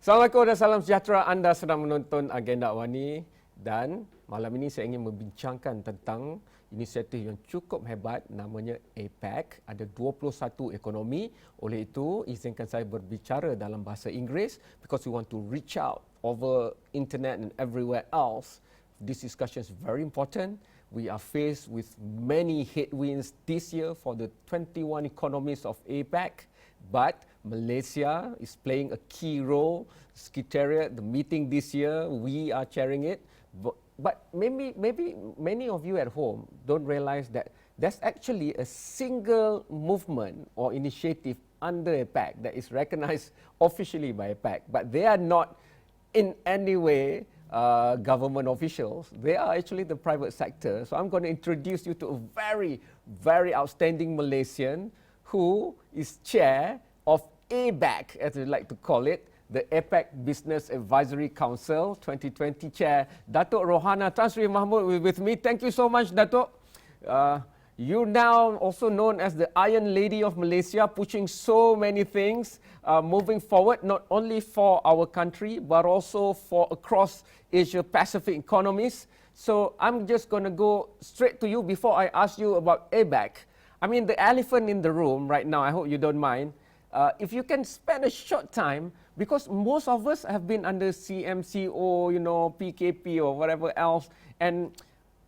Assalamualaikum dan salam sejahtera. Anda sedang menonton Agenda Awani dan malam ini saya ingin membincangkan tentang inisiatif yang cukup hebat namanya APEC. Ada 21 ekonomi. Oleh itu, izinkan saya berbicara dalam bahasa Inggeris because we want to reach out over internet and everywhere else. This discussion is very important. We are faced with many headwinds this year for the 21 economies of APEC. But Malaysia is playing a key role. Secretariat, the meeting this year, we are chairing it. But maybe many of you at home don't realize that there's actually a single movement or initiative under APEC that is recognized officially by APEC. But they are not in any way government officials. They are actually the private sector. So I'm going to introduce you to a very, very outstanding Malaysian who is chair of ABAC, as we like to call it, the APEC Business Advisory Council 2020 chair, Dato Rohana. Transri Mahmood with me. Thank you so much, Dato. You're now also known as the Iron Lady of Malaysia, pushing so many things, moving forward, not only for our country, but also for across Asia-Pacific economies. So I'm just going to go straight to you before I ask you about ABAC. I mean, the elephant in the room right now, I hope you don't mind, if you can spend a short time, because most of us have been under CMCO, PKP or whatever else, and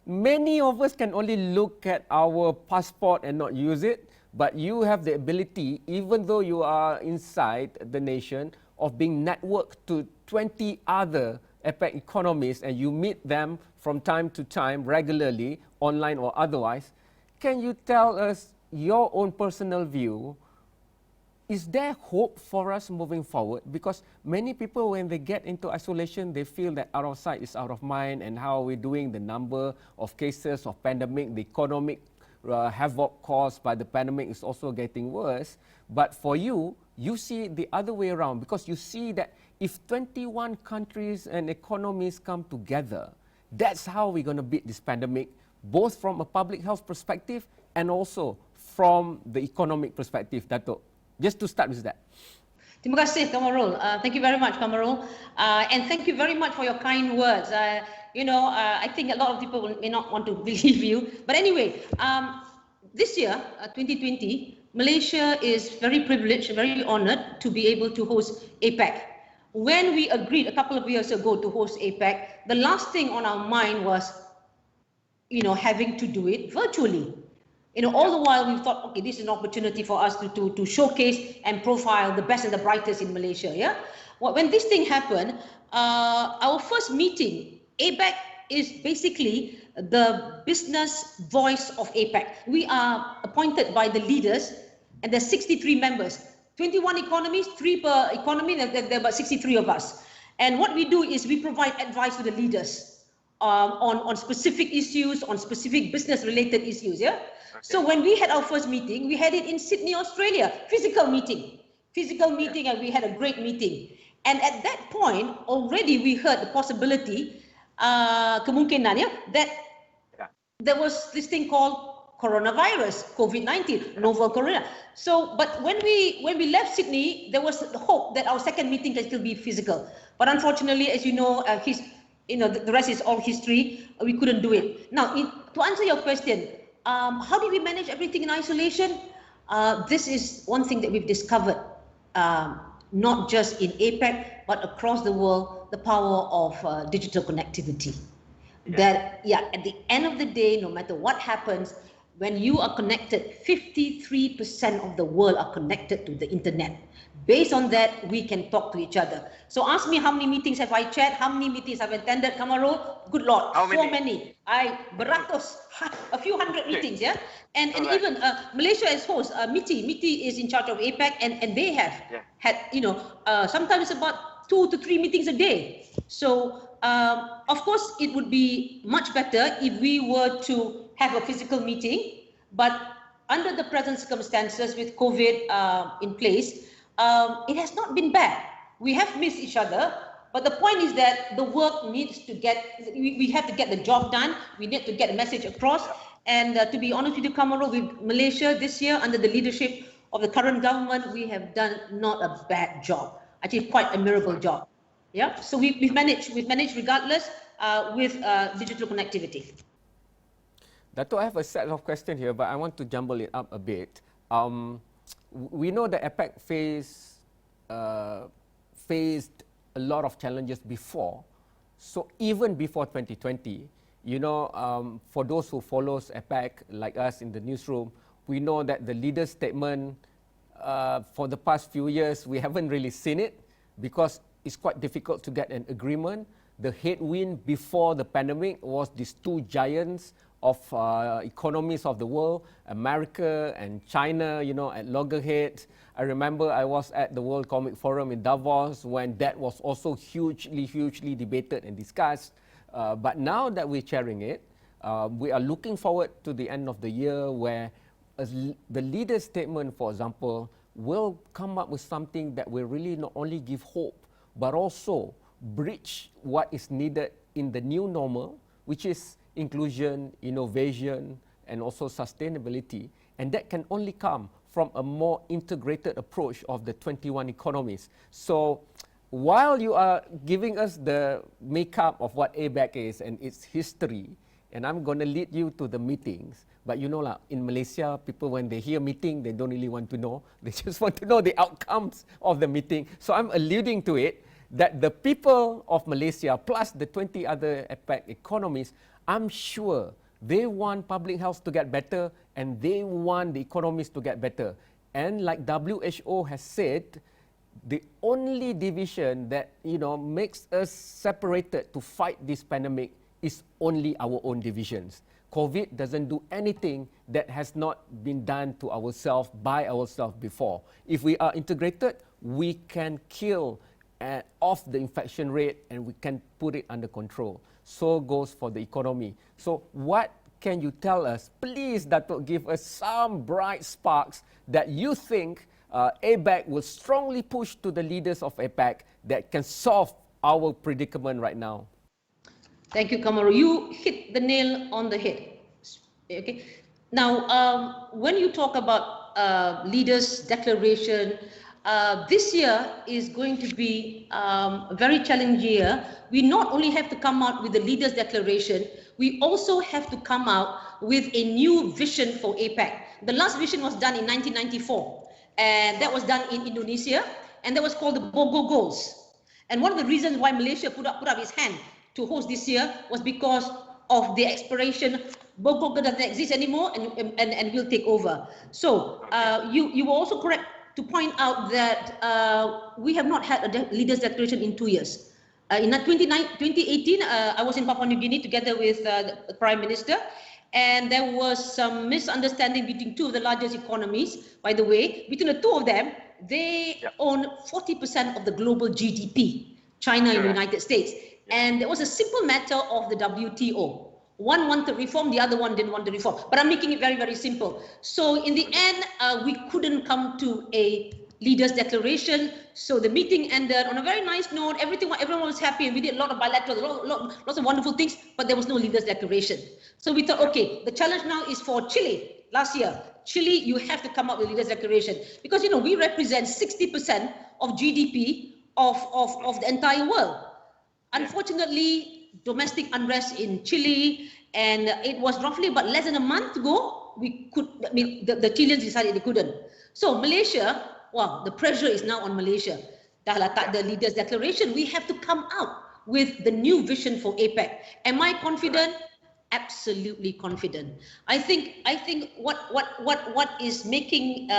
many of us can only look at our passport and not use it, but you have the ability, even though you are inside the nation, of being networked to 20 other APEC economies, and you meet them from time to time, regularly, online or otherwise. Can you tell us your own personal view? Is there hope for us moving forward? Because many people, when they get into isolation, they feel that out of sight is out of mind, and how are we doing? The number of cases of pandemic, the economic havoc caused by the pandemic is also getting worse. But for you, you see the other way around, because you see that if 21 countries and economies come together, that's how we're going to beat this pandemic, both from a public health perspective and also from the economic perspective, Dato. Just to start with that. Terima kasih, Kamarul. Thank you very much, Kamarul. And thank you very much for your kind words. I think a lot of people may not want to believe you. But anyway, this year, 2020, Malaysia is very privileged, very honored to be able to host APEC. When we agreed a couple of years ago to host APEC, the last thing on our mind was, having to do it virtually. All the while we thought, okay, this is an opportunity for us to showcase and profile the best and the brightest in Malaysia. Yeah. When this thing happened, our first meeting, ABAC is basically the business voice of APEC. We are appointed by the leaders, and there's 63 members, 21 economies, 3 per economy. There are about 63 of us. And what we do is we provide advice to the leaders on specific issues, on specific business-related issues. Yeah. So when we had our first meeting, we had it in Sydney, Australia, physical meeting, and we had a great meeting. And at that point, already we heard the possibility, kemungkinan, that there was this thing called coronavirus, COVID-19, novel corona. So, but when we left Sydney, there was the hope that our second meeting can still be physical. But unfortunately, as you know, the rest is all history. We couldn't do it. Now, to answer your question, how did we manage everything in isolation? This is one thing that we've discovered, not just in APEC, but across the world, the power of digital connectivity. That, at the end of the day, no matter what happens, when you are connected, 53% of the world are connected to the internet. Based on that, we can talk to each other. So ask me how many meetings have I chaired, how many meetings I've attended, Kamarul? Good Lord, so many. Beratus, a few hundred meetings, yeah? And even Malaysia as host, MITI is in charge of APEC, and they have had, sometimes about 2 to 3 meetings a day. So, of course, it would be much better if we were to have a physical meeting, but under the present circumstances with COVID in place, it has not been bad. We have missed each other, but the point is that the work needs to we have to get the job done. We need to get a message across. And to be honest with you, Kamarul, with Malaysia this year, under the leadership of the current government, we have done not a bad job. actually quite a admirable job. Yeah, so we've managed regardless with digital connectivity. Dato, I have a set of questions here, but I want to jumble it up a bit. We know that APEC faced a lot of challenges before. So even before 2020, you know, for those who follows APEC, like us in the newsroom, we know that the leader's statement for the past few years, we haven't really seen it because it's quite difficult to get an agreement. The headwind before the pandemic was these two giants of economies of the world, America and China, you know, at loggerheads. I remember I was at the World Economic Forum in Davos when that was also hugely debated and discussed. But now that we're chairing it, we are looking forward to the end of the year where the leader's statement, for example, will come up with something that will really not only give hope, but also bridge what is needed in the new normal, which is inclusion, innovation, and also sustainability. And that can only come from a more integrated approach of the 21 economies. So while you are giving us the makeup of what ABAC is and its history, and I'm going to lead you to the meetings, but you know, like, in Malaysia, people, when they hear meeting, they don't really want to know. They just want to know the outcomes of the meeting. So I'm alluding to it, that the people of Malaysia, plus the 20 other APEC economies, I'm sure they want public health to get better and they want the economies to get better. And like WHO has said, the only division that, you know, makes us separated to fight this pandemic is only our own divisions. COVID doesn't do anything that has not been done to ourselves by ourselves before. If we are integrated, we can kill off the infection rate and we can put it under control. So goes for the economy. So what can you tell us? Please, Dato, give us some bright sparks that you think ABAC will strongly push to the leaders of APEC that can solve our predicament right now. Thank you, Kamaru. You hit the nail on the head. Okay. Now, when you talk about leaders' declaration, this year is going to be a very challenging year. We not only have to come out with the leaders' declaration, we also have to come out with a new vision for APEC. The last vision was done in 1994, and that was done in Indonesia, and that was called the BOGO Goals. And one of the reasons why Malaysia put up its hand to host this year was because of the expiration. BOGO doesn't exist anymore, and will take over. So you were also correct to point out that we have not had a leaders' declaration in 2 years. In 2018, I was in Papua New Guinea together with the Prime Minister, and there was some misunderstanding between two of the largest economies. By the way, between the two of them, they own 40% of the global GDP, China and the United States. And there was a simple matter of the WTO. One wanted reform, the other one didn't want to reform. But I'm making it very, very simple. So in the end, we couldn't come to a leaders' declaration. So the meeting ended on a very nice note. Everyone was happy, and we did a lot of bilateral, lots of wonderful things, but there was no leaders' declaration. So we thought, okay, the challenge now is for Chile. Last year, Chile, you have to come up with a leaders' declaration because, you know, we represent 60% of GDP of the entire world. Unfortunately, domestic unrest in Chile, and it was roughly about less than a month ago, the Chileans decided they couldn't. So Malaysia, well, the pressure is now on Malaysia. Dah letak the leaders' declaration, we have to come out with the new vision for APEC. Am I confident? Absolutely confident. I think what is making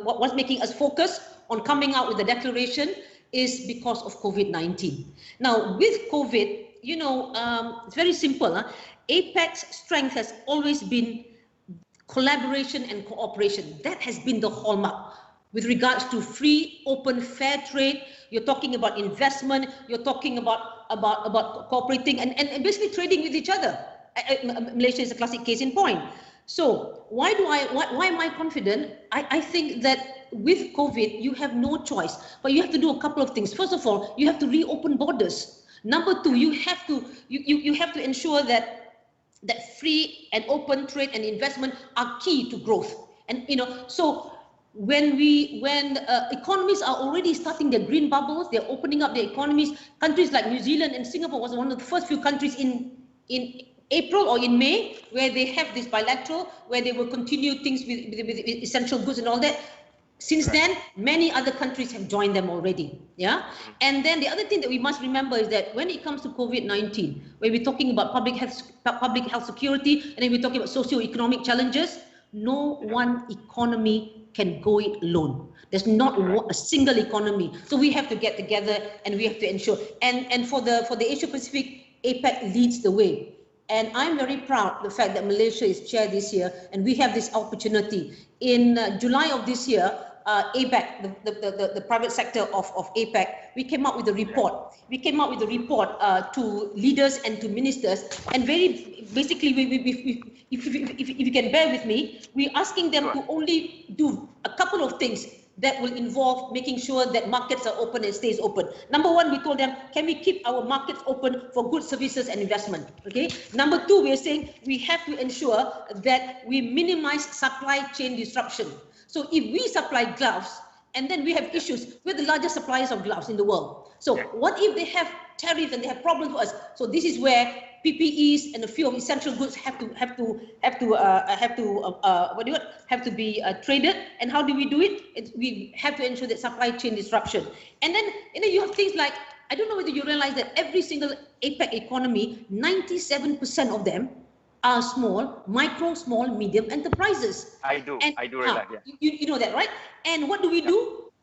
what's making us focus on coming out with the declaration is because of COVID-19. Now, with COVID, you know, it's very simple. APEC's strength has always been collaboration and cooperation. That has been the hallmark. With regards to free, open, fair trade, you're talking about investment, you're talking about cooperating and basically trading with each other. Malaysia is a classic case in point. So why am I confident? I think that with COVID, you have no choice, but you have to do a couple of things. First of all, you have to reopen borders. Number two, you have to ensure that free and open trade and investment are key to growth. And you know, so when economies are already starting their green bubbles, they're opening up their economies. Countries like New Zealand and Singapore was one of the first few countries in April or in May where they have this bilateral, where they will continue things with essential goods and all that. Since then, many other countries have joined them already. Yeah. And then the other thing that we must remember is that when it comes to COVID-19, when we're talking about public health security, and then we're talking about socio-economic challenges, no one economy can go it alone. There's not a single economy. So we have to get together and we have to ensure. And for the Asia Pacific, APEC leads the way. And I'm very proud of the fact that Malaysia is chair this year, and we have this opportunity. In July of this year, ABAC, the private sector of APEC, we came up with a report. We came up with a report to leaders and to ministers, and very basically, if you can bear with me, we're asking them to only do a couple of things that will involve making sure that markets are open and stays open. Number one, we told them, can we keep our markets open for goods, services and investment? Okay. Number two, we are saying we have to ensure that we minimize supply chain disruption. So if we supply gloves and then we have issues, we're the largest suppliers of gloves in the world. So what if they have tariffs and they have problems with us? So this is where PPEs and a few of essential goods have to be traded. And how do we do it? We have to ensure that supply chain disruption. And then you have things like, I don't know whether you realize that every single APEC economy, 97% of them are micro, small, medium enterprises. I do realize. Yeah. You know that, right? And what do?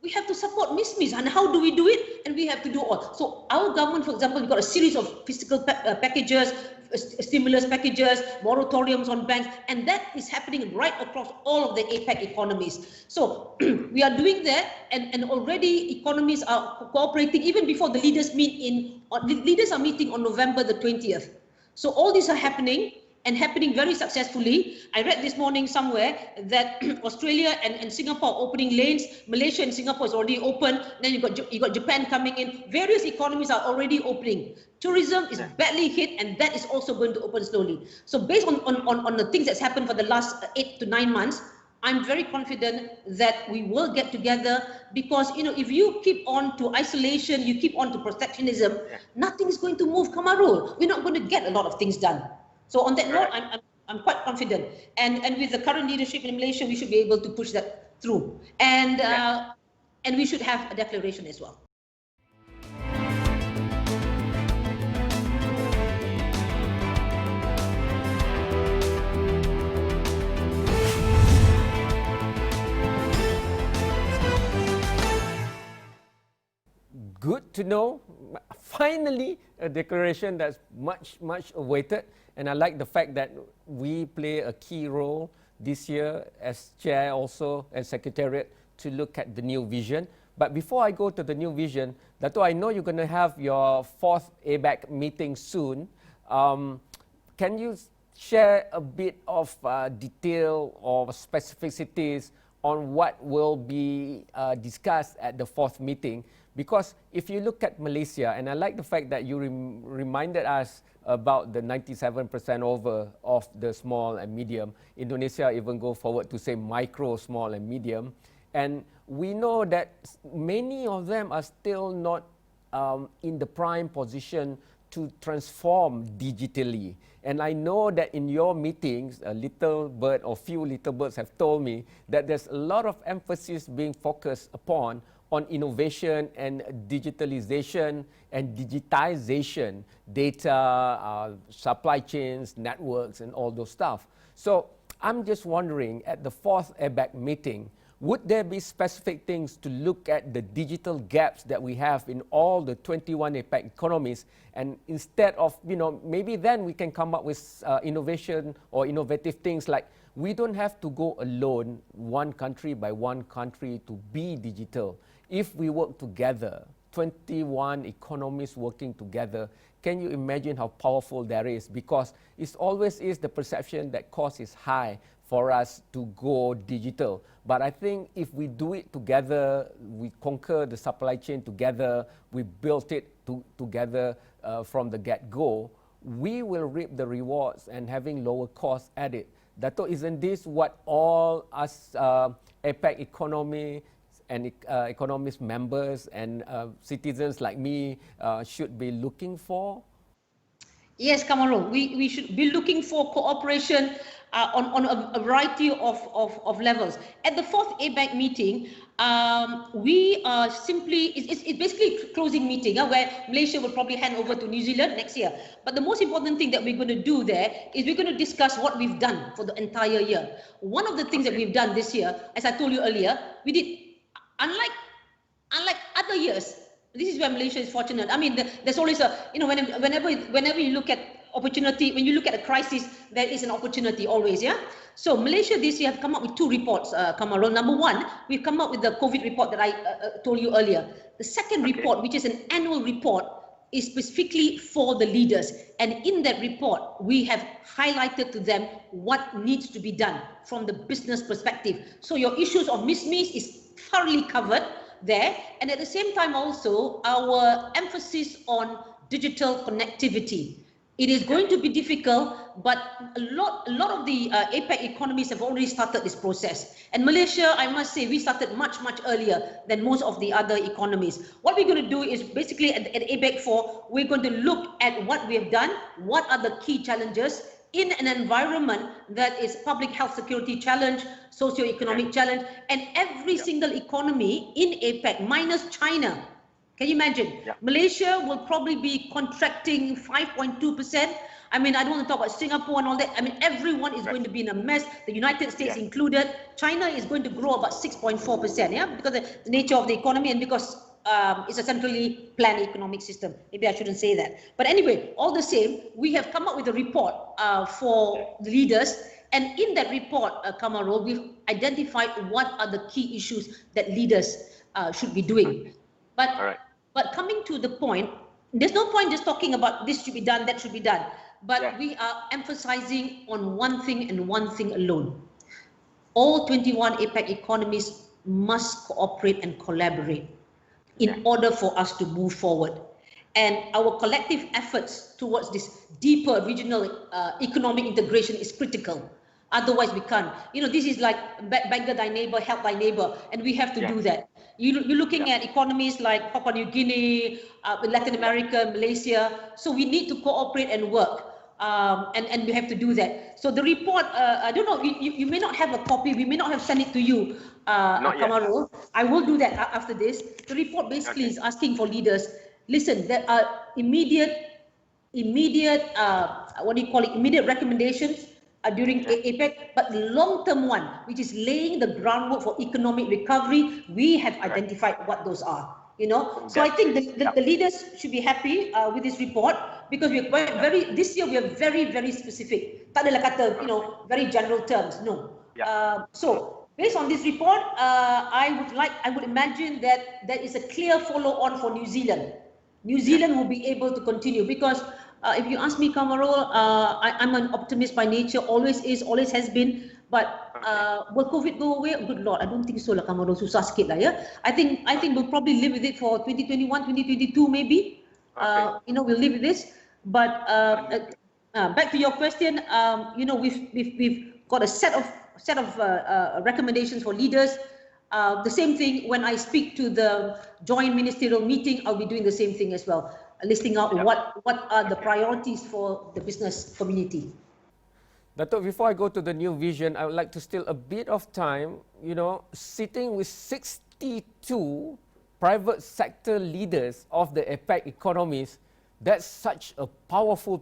We have to support MISMIs. And how do we do it? And we have to do all. So our government, for example, we've got a series of fiscal packages, stimulus packages, moratoriums on banks, and that is happening right across all of the APEC economies. So we are doing that, and already economies are cooperating even before the leaders meet leaders are meeting on November the 20th. So all these are happening, and happening very successfully. I read this morning somewhere that Australia and Singapore are opening lanes. Malaysia and Singapore is already open. Then you got Japan coming in. Various economies are already opening. Tourism is badly hit, and that is also going to open slowly. So based on the things that's happened for the last 8 to 9 months, I'm very confident that we will get together, because if you keep on to isolation, you keep on to protectionism, nothing is going to move, Kamarul. We're not going to get a lot of things done. So on that note, I'm quite confident, and with the current leadership in Malaysia, we should be able to push that through, and we should have a declaration as well. Good to know. Finally, a declaration that's much awaited. And I like the fact that we play a key role this year as chair also and secretariat to look at the new vision. But before I go to the new vision, Dato, I know you're going to have your 4th ABAC meeting soon. Can you share a bit of detail or specificities on what will be discussed at the 4th meeting? Because if you look at Malaysia, and I like the fact that you reminded us about the 97% over of the small and medium. Indonesia even go forward to say micro, small and medium. And we know that many of them are still not in the prime position to transform digitally. And I know that in your meetings, a little bird or few little birds have told me that there's a lot of emphasis being focused upon on innovation and digitalization and digitization, data, supply chains, networks, and all those stuff. So I'm just wondering, at the 4th ABAC meeting, would there be specific things to look at the digital gaps that we have in all the 21 APEC economies, and instead of, maybe then we can come up with innovation or innovative things like, we don't have to go alone, one country by one country, to be digital. If we work together, 21 economies working together, can you imagine how powerful that is? Because it always is the perception that cost is high for us to go digital. But I think if we do it together, we conquer the supply chain together, we built it together from the get-go, we will reap the rewards, and having lower costs added, Dato, isn't this what all us APEC economy and economist members and citizens like me should be looking for? Yes, Kamarul, we should be looking for cooperation on a variety of levels. At the fourth ABAC meeting, we are simply, it's basically a closing meeting where Malaysia will probably hand over to New Zealand next year. But the most important thing that we're going to do there is we're going to discuss what we've done for the entire year. One of the things that we've done this year, as I told you earlier, we did, unlike other years, this is where Malaysia is fortunate. I mean, there's always a, whenever you look at opportunity, when you look at a crisis, there is an opportunity always, yeah? So Malaysia this year have come up with 2 reports, Kamarul. Number one, we've come up with the COVID report that I told you earlier. The second report, which is an annual report, is specifically for the leaders. And in that report, we have highlighted to them what needs to be done from the business perspective. So your issues of mismatch is thoroughly covered there, and at the same time also our emphasis on digital connectivity. It is going to be difficult, but a lot of the APEC economies have already started this process. And Malaysia, I must say, we started much earlier than most of the other economies. What we're going to do is basically at ABAC 4, we're going to look at what we have done, what are the key challenges in an environment that is public health security challenge, socio-economic challenge, and every single economy in APEC minus China. Can you imagine? Malaysia will probably be contracting 5.2%. I mean, I don't want to talk about Singapore and all that. I mean, everyone is going to be in a mess, the United States included. China is going to grow about 6.4%, yeah, because of the nature of the economy and because it's a centrally planned economic system. Maybe I shouldn't say that. But anyway, all the same, we have come up with a report for the leaders. And in that report, Kamarul, we've identified what are the key issues that leaders should be doing. But coming to the point, there's no point just talking about this should be done, that should be done. But we are emphasizing on one thing and one thing alone. All 21 APEC economies must cooperate and collaborate in order for us to move forward. And our collective efforts towards this deeper regional economic integration is critical. Otherwise, we can't. This is like beggar thy neighbor, help thy neighbor, and we have to do that. You're looking at economies like Papua New Guinea, Latin America, Malaysia. So we need to cooperate and work, and we have to do that. So the report, I don't know, you may not have a copy. We may not have sent it to you, Kamarul. I will do that after this. The report basically is asking for leaders. Listen, there are immediate, immediate recommendations during APEC, but the long-term one, which is laying the groundwork for economic recovery, we have identified what those are. So I think the leaders should be happy with this report because we are this year we are very specific. Tak adalah kata, very general terms. No. So based on this report, I would imagine that there is a clear follow-on for New Zealand. New Zealand will be able to continue because if you ask me, Kamarul, I'm an optimist by nature, always is, always has been. But will COVID go away? Good Lord, I don't think so lah, Kamarul. Susah sikit lah, yeah. I think we'll probably live with it for 2021, 2022 maybe. We'll live with this. But back to your question, we've got a set of recommendations for leaders. The same thing when I speak to the joint ministerial meeting, I'll be doing the same thing as well. Listing out what are the priorities for the business community. Dato, before I go to the new vision, I would like to steal a bit of time, sitting with 62 private sector leaders of the APEC economies, that's such a powerful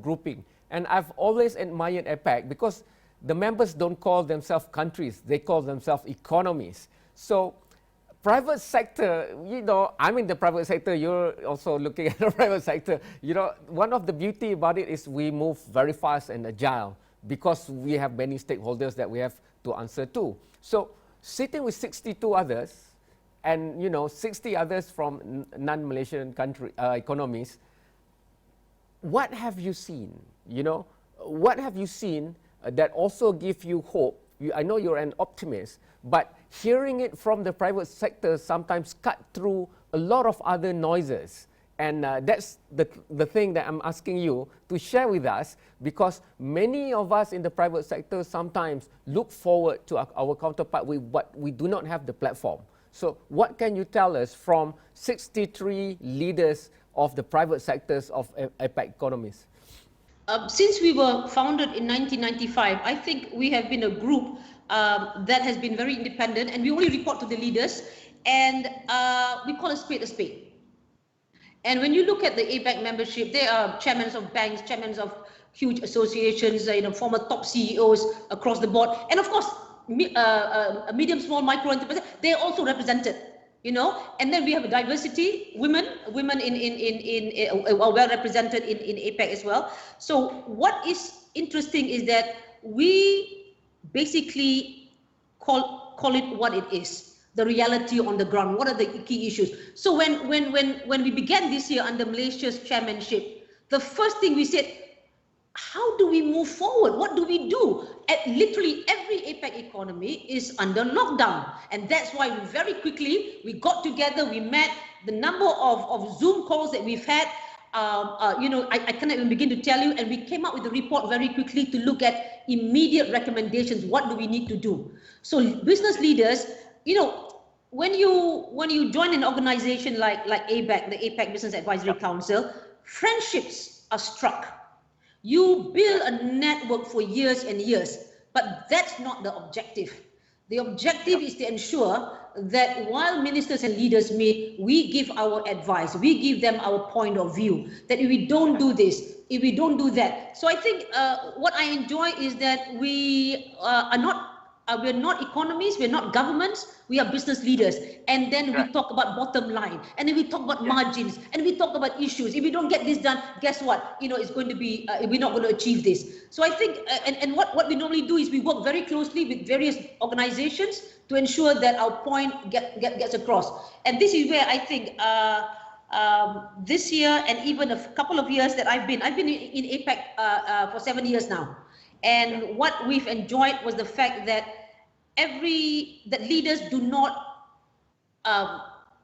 grouping. And I've always admired APEC because the members don't call themselves countries, they call themselves economies. So private sector, I'm in the private sector, you're also looking at the private sector. One of the beauty about it is we move very fast and agile because we have many stakeholders that we have to answer to. So sitting with 62 others and 60 others from non-Malaysian economies, what have you seen? What have you seen that also give you hope? I know you're an optimist, but hearing it from the private sector sometimes cut through a lot of other noises And that's the thing that I'm asking you to share with us, because many of us in the private sector sometimes look forward to our counterpart but we do not have the platform. So what can you tell us from 63 leaders of the private sectors of APEC economies? Since we were founded in 1995, I think we have been a group that has been very independent, and we only report to the leaders, and we call a spade a spade. And when you look at the ABAC membership, they are chairmen of banks, chairmen of huge associations, former top CEOs across the board, and of course, medium, small, micro enterprises. They are also represented, And then we have a diversity. Women are well represented in APEC as well. So what is interesting is that we basically call it what it is. The reality on the ground. What are the key issues? So when we began this year under Malaysia's chairmanship, the first thing we said, how do we move forward? What do we do? Literally every APEC economy is under lockdown, and that's why we very quickly got together. We met. The number of Zoom calls that we've had, I cannot even begin to tell you. And we came up with a report very quickly to look at immediate recommendations. What do we need to do? So business leaders. When you join an organization like ABAC, the APEC Business Advisory Council, friendships are struck. You build a network for years and years, but that's not the objective. The objective is to ensure that while ministers and leaders meet, we give our advice, we give them our point of view, that if we don't do this, if we don't do that. So I think what I enjoy is that we we're not economies, we're not governments, we are business leaders. And then we talk about bottom line, and then we talk about margins, and we talk about issues. If we don't get this done, guess what? It's going to be, we're not going to achieve this. So I think, and what we normally do is we work very closely with various organizations to ensure that our point gets across. And this is where I think this year, and even a couple of years that I've been in APEC for 7 years now. And what we've enjoyed was the fact that that leaders do not,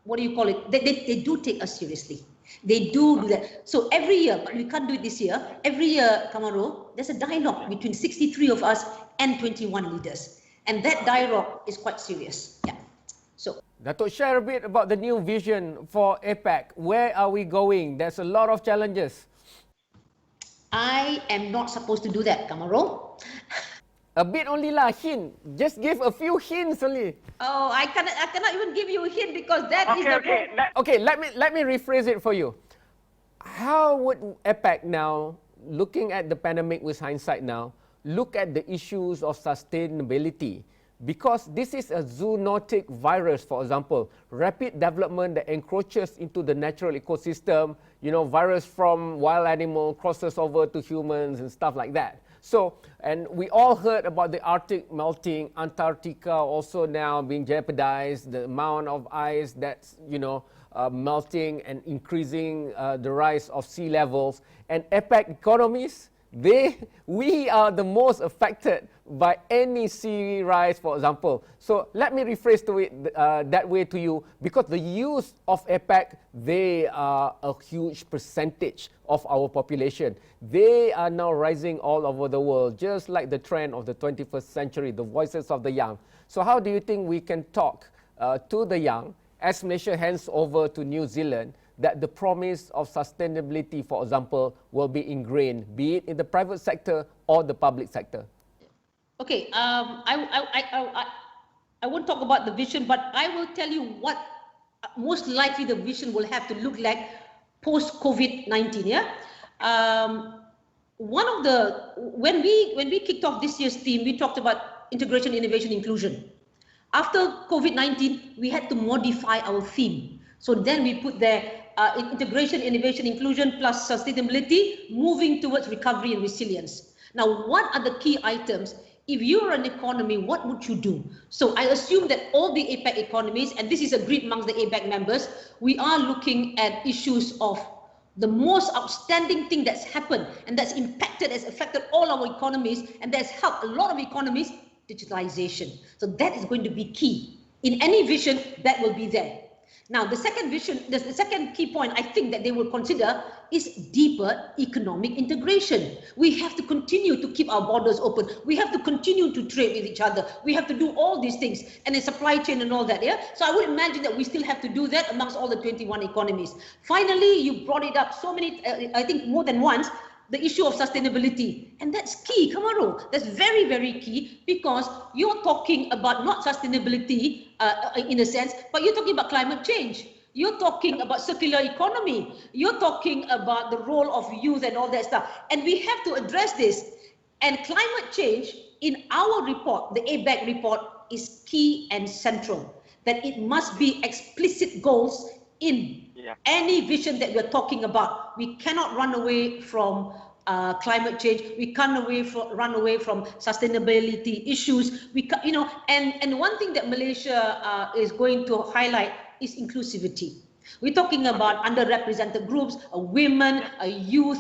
they do take us seriously. They do that. So every year, but we can't do it this year, every year, Kamaru, there's a dialogue between 63 of us and 21 leaders. And that dialogue is quite serious. Yeah. So Dato, share a bit about the new vision for APEC. Where are we going? There's a lot of challenges. I am not supposed to do that, Kamaru. A bit only lah, hint. Just give a few hints only. Oh, I cannot even give you a hint because that is the... Okay, let me rephrase it for you. How would APEC now, looking at the pandemic with hindsight now, look at the issues of sustainability? Because this is a zoonotic virus, for example, rapid development that encroaches into the natural ecosystem, virus from wild animal crosses over to humans and stuff like that. So, and we all heard about the Arctic melting, Antarctica also now being jeopardized, the amount of ice that's, melting and increasing the rise of sea levels. And APEC economies, we are the most affected by any sea rise, for example. So let me rephrase to it that way to you, because the youth of APEC, they are a huge percentage of our population. They are now rising all over the world, just like the trend of the 21st century, the voices of the young. So how do you think we can talk to the young as Malaysia hands over to New Zealand, that the promise of sustainability, for example, will be ingrained, be it in the private sector or the public sector? Okay, I won't talk about the vision, but I will tell you what most likely the vision will have to look like post-COVID-19. Yeah, when we kicked off this year's theme, we talked about integration, innovation, inclusion. After COVID-19, we had to modify our theme. So then we put there integration, innovation, inclusion plus sustainability, moving towards recovery and resilience. Now, what are the key items? If you're an economy, what would you do? So I assume that all the APEC economies, and this is agreed amongst the ABAC members, we are looking at issues of the most outstanding thing that's happened and that's impacted, has affected all our economies, and that's helped a lot of economies, digitalization. So that is going to be key. In any vision, that will be there. Now, the second vision, the second key point I think that they will consider is deeper economic integration. We have to continue to keep our borders open. We have to continue to trade with each other. We have to do all these things, and the supply chain and all that. Yeah. So I would imagine that we still have to do that amongst all the 21 economies. Finally, you brought it up so many, I think more than once, the issue of sustainability. And that's key, Kamaru. That's very, very key, because you're talking about not sustainability in a sense, but you're talking about climate change. You're talking about circular economy. You're talking about the role of youth and all that stuff. And we have to address this. And climate change, in our report, the ABAC report, is key and central. That it must be explicit goals in any vision that we're talking about. We cannot run away from climate change. We can't run away from sustainability issues. And one thing that Malaysia is going to highlight is inclusivity. We're talking about underrepresented groups, women, youth,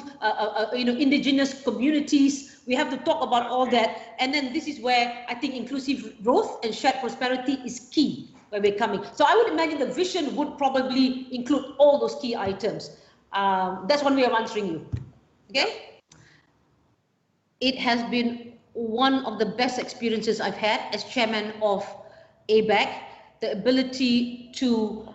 indigenous communities. We have to talk about all that. And then this is where I think inclusive growth and shared prosperity is key where we're coming. So I would imagine the vision would probably include all those key items. That's one way of answering you. Okay? It has been one of the best experiences I've had as chairman of ABAC, the ability to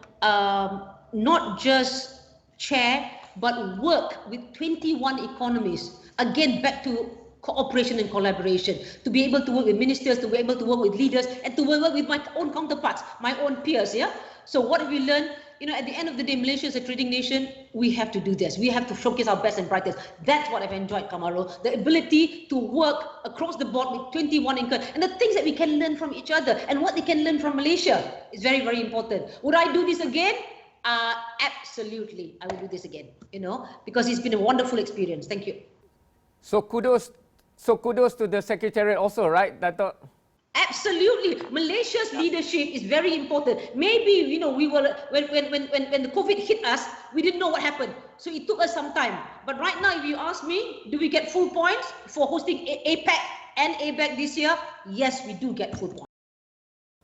not just chair, but work with 21 economies. Again, back to cooperation and collaboration, to be able to work with ministers, to be able to work with leaders, and to work with my own counterparts, my own peers. Yeah. So what have we learned? At the end of the day, Malaysia is a trading nation. We have to do this. We have to showcase our best and brightest. That's what I've enjoyed, Kamaru. The ability to work across the board with 21 economies, and the things that we can learn from each other, and what they can learn from Malaysia is very, very important. Would I do this again? Absolutely, I will do this again. Because it's been a wonderful experience. Thank you. So kudos to the Secretariat also, right, Dato? Absolutely. Malaysia's leadership is very important. Maybe, we were, when the COVID hit us, we didn't know what happened. So it took us some time. But right now, if you ask me, do we get full points for hosting APEC and ABAC this year? Yes, we do get full points.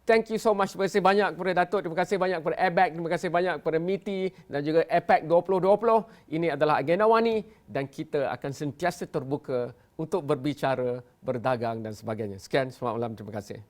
Thank you so much. Terima kasih banyak kepada Datuk, terima kasih banyak kepada ABAC, terima kasih banyak kepada MITI dan juga APEC 2020. Ini adalah Agenda Awani dan kita akan sentiasa terbuka untuk berbicara, berdagang dan sebagainya. Sekian, selamat malam, terima kasih.